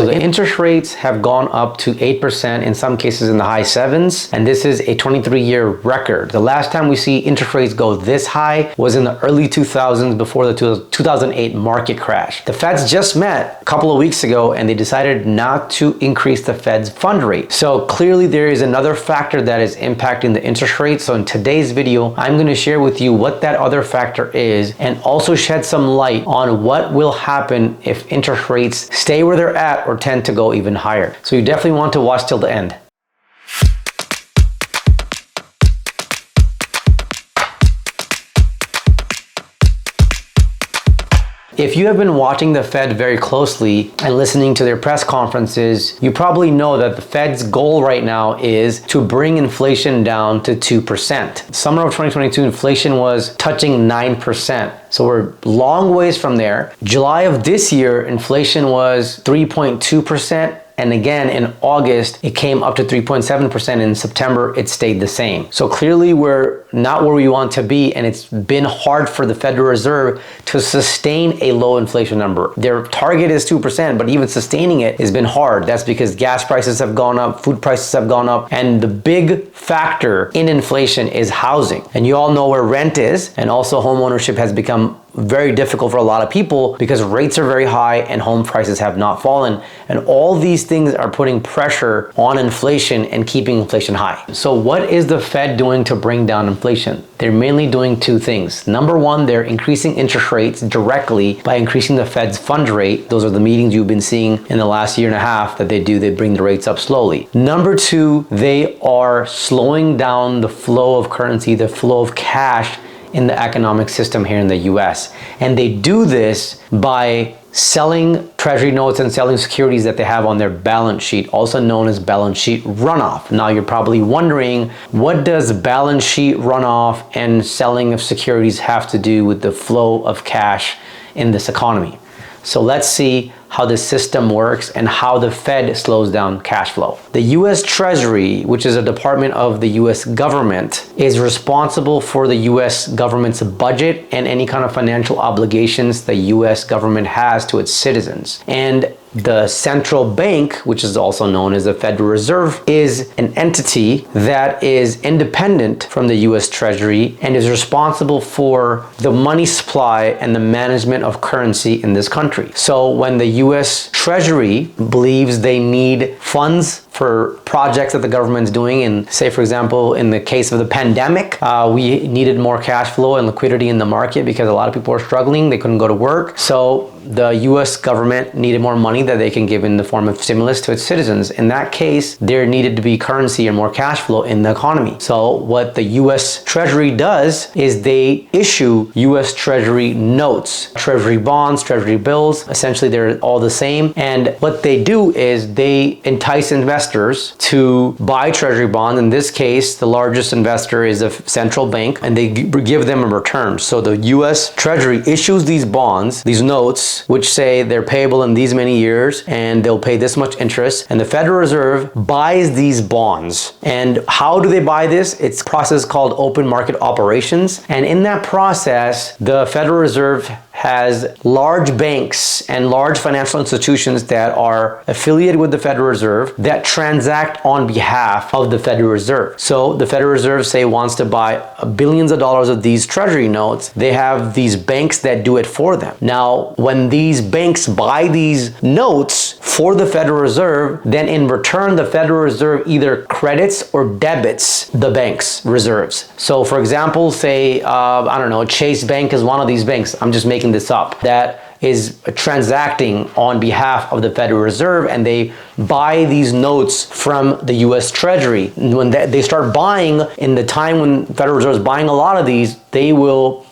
the interest rates have gone up to 8%, in some cases in the high sevens, and this is a 23-year record. The last time we see interest rates go this high was in the early 2000s, before the 2008 market crash. The Feds just met a couple of weeks ago and they decided not to increase the Fed's fund rate. So clearly there is another factor that is impacting the interest rate. So in today's video, I'm going to share with you what that other factor is and also shed some light on what will happen if interest rates stay where they're at or tend to go even higher. So you definitely want to watch till the end. If you have been watching the Fed very closely and listening to their press conferences, you probably know that the Fed's goal right now is to bring inflation down to 2%. Summer of 2022, inflation was touching 9%. So we're long ways from there. July of this year, inflation was 3.2%. And again, in August, it came up to 3.7%. In September, it stayed the same. So clearly we're not where we want to be, and it's been hard for the Federal Reserve to sustain a low inflation number. Their target is 2%, but even sustaining it has been hard. That's because gas prices have gone up, food prices have gone up, and the big factor in inflation is housing. And you all know where rent is, and also home ownership has become very difficult for a lot of people because rates are very high and home prices have not fallen. And all these things are putting pressure on inflation and keeping inflation high. So what is the Fed doing to bring down inflation? They're mainly doing two things. Number one, they're increasing interest rates directly by increasing the Fed's fund rate. Those are the meetings you've been seeing in the last year and a half that they do. They bring the rates up slowly. Number two, they are slowing down the flow of currency, the flow of cash in the economic system here in the US. And they do this by selling treasury notes and selling securities that they have on their balance sheet, also known as balance sheet runoff. Now you're probably wondering, what does balance sheet runoff and selling of securities have to do with the flow of cash in this economy? So let's see how the system works and how the Fed slows down cash flow. The US Treasury, which is a department of the US government, is responsible for the US government's budget and any kind of financial obligations the US government has to its citizens. And the central bank, which is also known as the Federal Reserve, is an entity that is independent from the US Treasury and is responsible for the money supply and the management of currency in this country. So when the US Treasury believes they need funds for projects that the government's doing, and say for example in the case of the pandemic, we needed more cash flow and liquidity in the market because a lot of people were struggling, they couldn't go to work. So the US government needed more money that they can give in the form of stimulus to its citizens. In that case, there needed to be currency and more cash flow in the economy. So what the US Treasury does is they issue US Treasury notes, Treasury bonds, Treasury bills. Essentially they're all the same. And what they do is they entice investors to buy Treasury bonds. In this case, the largest investor is a central bank, and they give them a return. So the US Treasury issues these bonds, these notes, which say they're payable in these many years and they'll pay this much interest, and the Federal Reserve buys these bonds. And how do they buy this? It's a process called open market operations, and in that process the Federal Reserve has large banks and large financial institutions that are affiliated with the Federal Reserve that transact on behalf of the Federal Reserve. So the Federal Reserve, say, wants to buy billions of dollars of these treasury notes. They have these banks that do it for them. Now, when these banks buy these notes for the Federal Reserve, then in return, the Federal Reserve either credits or debits the bank's reserves. So for example, say, I don't know, Chase Bank is one of these banks. I'm just making this up. That is transacting on behalf of the Federal Reserve, and they buy these notes from the US Treasury. When they start buying, in the time when the Federal Reserve is buying a lot of these, they will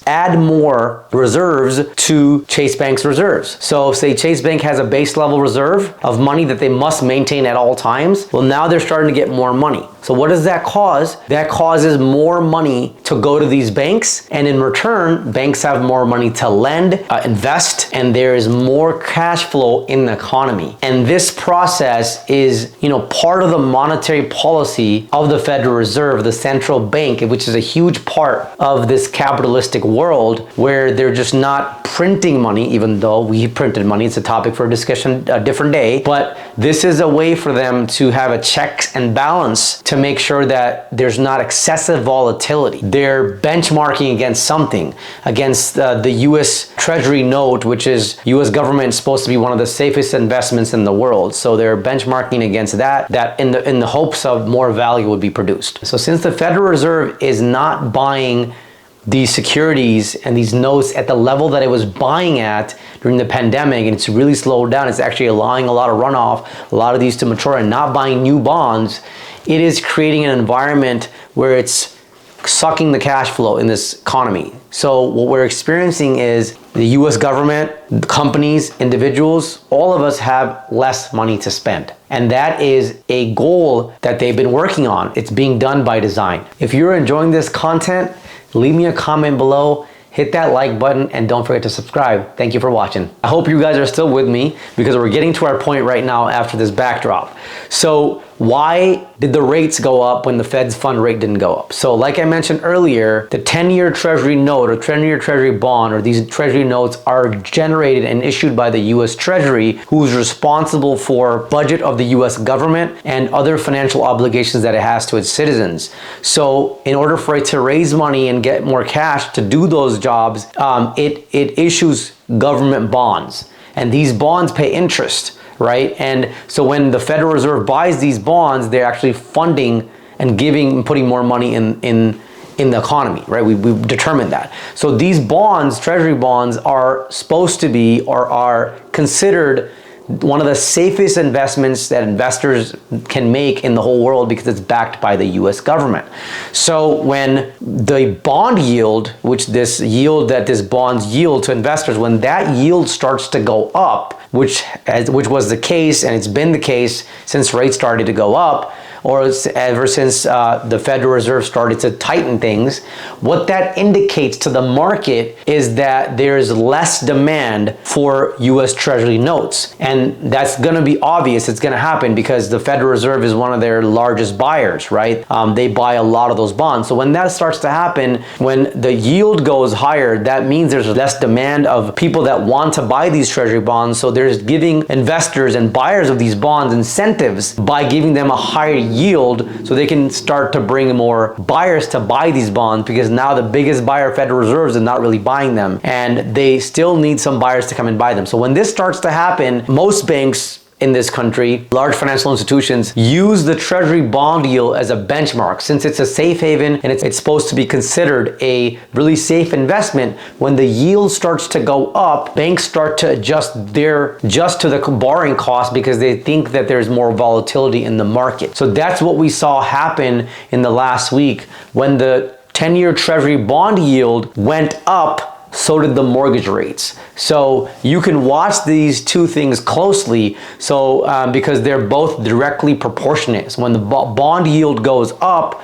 add more reserves to Chase Bank's reserves. So say Chase Bank has a base level reserve of money that they must maintain at all times. Well, now they're starting to get more money. So what does that cause? That causes more money to go to these banks, and in return, banks have more money to lend, invest, and there is more cash flow in the economy. And this process is, part of the monetary policy of the Federal Reserve, the central bank, which is a huge part of this capitalistic world where they're just not printing money, even though we printed money. It's a topic for a discussion a different day, but this is a way for them to have a checks and balance to make sure that there's not excessive volatility. They're benchmarking against something, against the US Treasury note, which is US government supposed to be one of the safest investments in the world. So they're benchmarking against that in the hopes of more value would be produced. So since the Federal Reserve is not buying these securities and these notes at the level that it was buying at during the pandemic, and it's really slowed down, it's actually allowing a lot of runoff, a lot of these to mature and not buying new bonds, it is creating an environment where it's sucking the cash flow in this economy. So what we're experiencing is the US government, companies, individuals, all of us have less money to spend. And that is a goal that they've been working on. It's being done by design. If you're enjoying this content, leave me a comment below, hit that like button, and don't forget to subscribe. Thank you for watching. I hope you guys are still with me because we're getting to our point right now after this backdrop. So why did the rates go up when the Fed's fund rate didn't go up? So like I mentioned earlier, the 10-year Treasury note or 10-year Treasury bond, or these Treasury notes are generated and issued by the US Treasury, who's responsible for budget of the US government and other financial obligations that it has to its citizens. So in order for it to raise money and get more cash to do those jobs, it issues government bonds, and these bonds pay interest, right? And so when the Federal Reserve buys these bonds, they're actually funding and putting more money in the economy, right? We've determined that. So these bonds, Treasury bonds, are supposed to be or are considered one of the safest investments that investors can make in the whole world because it's backed by the US government. So when the bond yield, which this bonds yield to investors, when that yield starts to go up, which was the case, and it's been the case since rates started to go up, or ever since the Federal Reserve started to tighten things, what that indicates to the market is that there's less demand for US Treasury notes. And that's gonna be obvious, it's gonna happen because the Federal Reserve is one of their largest buyers, right? They buy a lot of those bonds. So when that starts to happen, when the yield goes higher, that means there's less demand of people that want to buy these Treasury bonds. So there's giving investors and buyers of these bonds incentives by giving them a higher yield so they can start to bring more buyers to buy these bonds, because now the biggest buyer, Federal Reserve, is not really buying them, and they still need some buyers to come and buy them. So when this starts to happen, most banks in this country, large financial institutions, use the Treasury bond yield as a benchmark. Since it's a safe haven and it's supposed to be considered a really safe investment, when the yield starts to go up, banks start to adjust to the borrowing cost because they think that there's more volatility in the market. So that's what we saw happen in the last week. When the 10-year Treasury bond yield went up, so did the mortgage rates. So you can watch these two things closely, because they're both directly proportionate. So when the bond yield goes up,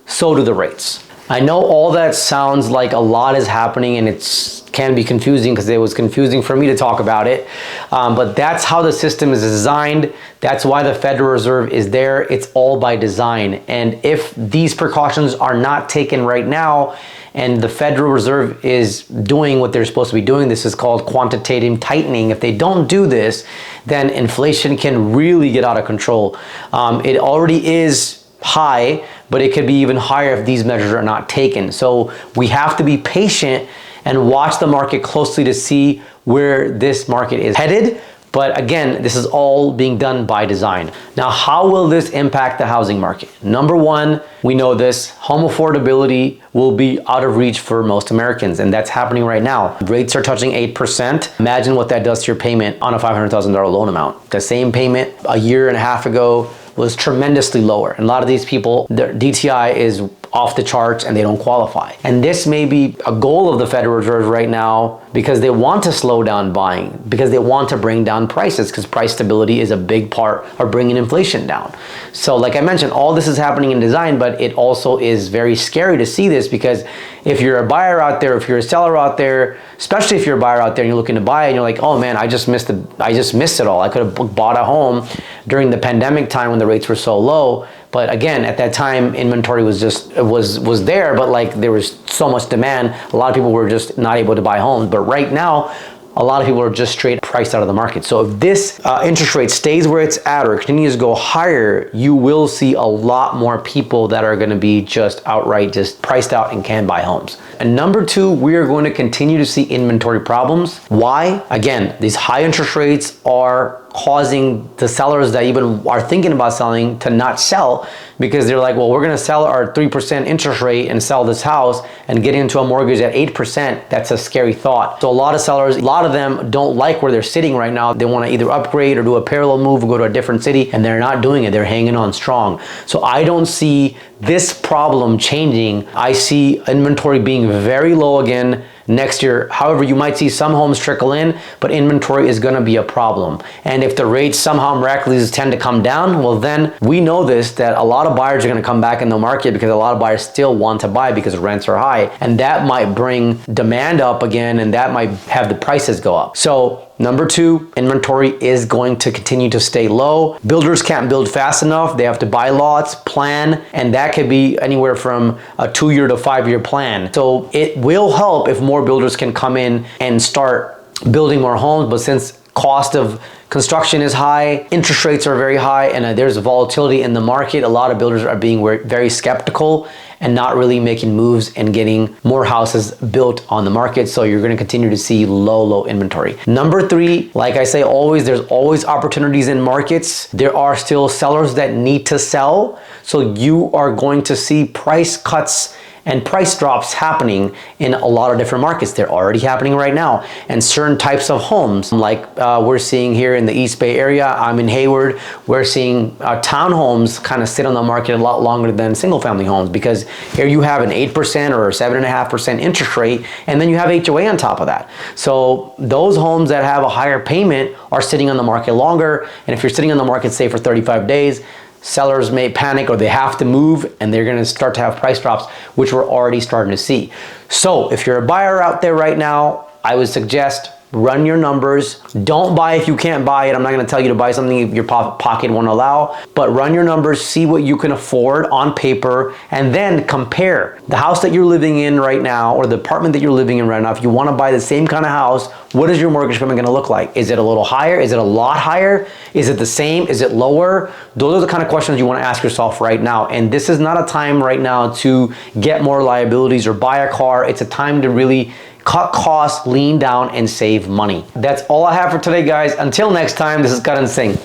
so do the rates. I know all that sounds like a lot is happening, and it can be confusing because it was confusing for me to talk about it. But that's how the system is designed. That's why the Federal Reserve is there. It's all by design. And if these precautions are not taken right now, and the Federal Reserve is doing what they're supposed to be doing, this is called quantitative tightening. If they don't do this, then inflation can really get out of control. It already is high, but it could be even higher if these measures are not taken. So we have to be patient and watch the market closely to see where this market is headed. But again, this is all being done by design. Now, how will this impact the housing market? Number one, we know this, home affordability will be out of reach for most Americans, and that's happening right now. Rates are touching 8%. Imagine what that does to your payment on a $500,000 loan amount. The same payment a year and a half ago was tremendously lower. And a lot of these people, their DTI is off the charts and they don't qualify. And this may be a goal of the Federal Reserve right now because they want to slow down buying, because they want to bring down prices, because price stability is a big part of bringing inflation down. So like I mentioned, all this is happening in design, but it also is very scary to see this, because if you're a buyer out there, if you're a seller out there, especially if you're a buyer out there and you're looking to buy and you're like, oh man, I just missed it all. I could have bought a home during the pandemic time when the rates were so low. But again, at that time, inventory was there, but like there was so much demand, a lot of people were just not able to buy homes. But right now, a lot of people are just straight priced out of the market. So if this interest rate stays where it's at or continues to go higher, you will see a lot more people that are gonna be just outright just priced out and can't buy homes. And number two, we are going to continue to see inventory problems. Why? Again, these high interest rates are causing the sellers that even are thinking about selling to not sell, because they're like, well, we're gonna sell our 3% interest rate and sell this house and get into a mortgage at 8%. That's a scary thought. So a lot of sellers, a lot of them don't like where they're sitting right now. They wanna either upgrade or do a parallel move or go to a different city, and they're not doing it. They're hanging on strong. So I don't see this problem changing. I see inventory being very low again next year. However, you might see some homes trickle in, but inventory is gonna be a problem. And if the rates somehow miraculously tend to come down, well then we know this, that a lot of buyers are gonna come back in the market because a lot of buyers still want to buy because rents are high. And that might bring demand up again, and that might have the prices go up. So number two, inventory is going to continue to stay low. Builders can't build fast enough. They have to buy lots, plan, and that could be anywhere from a 2-year to 5-year plan. So it will help if more builders can come in and start building more homes, but since cost of construction is high, interest rates are very high, and there's volatility in the market, a lot of builders are being very skeptical and not really making moves and getting more houses built on the market. So you're gonna continue to see low inventory. Number three, like I say always, there's always opportunities in markets. There are still sellers that need to sell. So you are going to see price cuts and price drops happening in a lot of different markets. They're already happening right now. And certain types of homes, like we're seeing here in the East Bay area, I'm in Hayward, we're seeing townhomes kind of sit on the market a lot longer than single family homes, because here you have an 8% or 7.5% interest rate, and then you have HOA on top of that. So those homes that have a higher payment are sitting on the market longer. And if you're sitting on the market, say for 35 days, sellers may panic or they have to move, and they're gonna start to have price drops, which we're already starting to see. So if you're a buyer out there right now, I would suggest run your numbers. Don't buy if you can't buy it. I'm not gonna tell you to buy something if your pocket won't allow, but run your numbers, see what you can afford on paper, and then compare the house that you're living in right now or the apartment that you're living in right now. If you wanna buy the same kind of house, what is your mortgage payment gonna look like? Is it a little higher? Is it a lot higher? Is it the same? Is it lower? Those are the kind of questions you wanna ask yourself right now. And this is not a time right now to get more liabilities or buy a car. It's a time to really cut costs, lean down, and save money. That's all I have for today, guys. Until next time, this is Karan Singh.